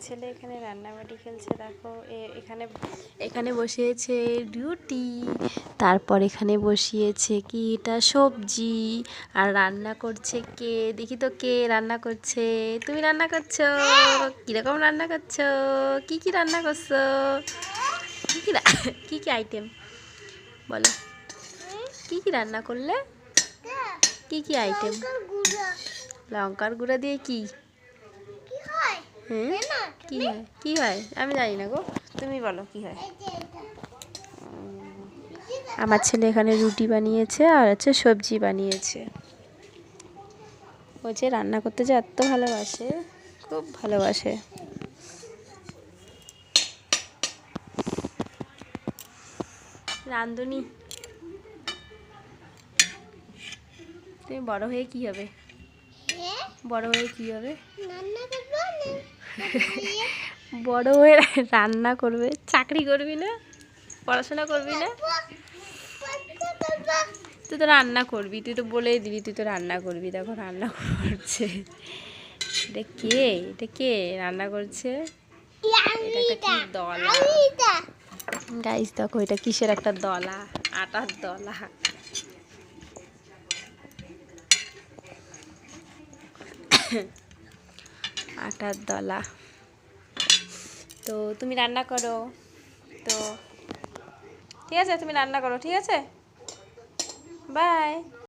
ছেলে এখানে রান্নাবাটি খেলছে। দেখো এখানে এখানে বসিয়েছে রুটি, তারপর এখানে বসিয়েছে কি এটা সবজি, আর রান্না করছে কে দেখি তো, কে রান্না করছে? তুমি রান্না করছো? কীরকম রান্না করছো? কি কি রান্না করছো? কী কী কী কী আইটেম বলো, কি কি রান্না করলে? কি কি আইটেম? লঙ্কার গুঁড়া দিয়ে কি হ্যাঁ কি হয়? কি হয় আমি জানি না গো, তুমি বলো কি হয়। আমার ছেলে এখানে রুটি বানিয়েছে আর হচ্ছে সবজি বানিয়েছে। ও যে রান্না করতে যে এত ভালোবাসে, খুব ভালোবাসে। রাঁধুনি, তুমি বড় হয়ে কি হবে? বড় হয়ে কি হবে? বড় হয়ে রান্না করবে, চাকরি করবি না, পড়াশোনা করবি না? তুই তো রান্না করবি, তুই তো বলেই দিবি তুই তো রান্না করবি। দেখো রান্না করছে, এটা কে? এটা কে রান্না করছে? এটা একটা কি দলা গাইস, দেখো এটা কিসের একটা দলা, আটার দলা। আটার দলা। তো তুমি রান্না করো তো, ঠিক আছে? তুমি রান্না করো, ঠিক আছে? বাই।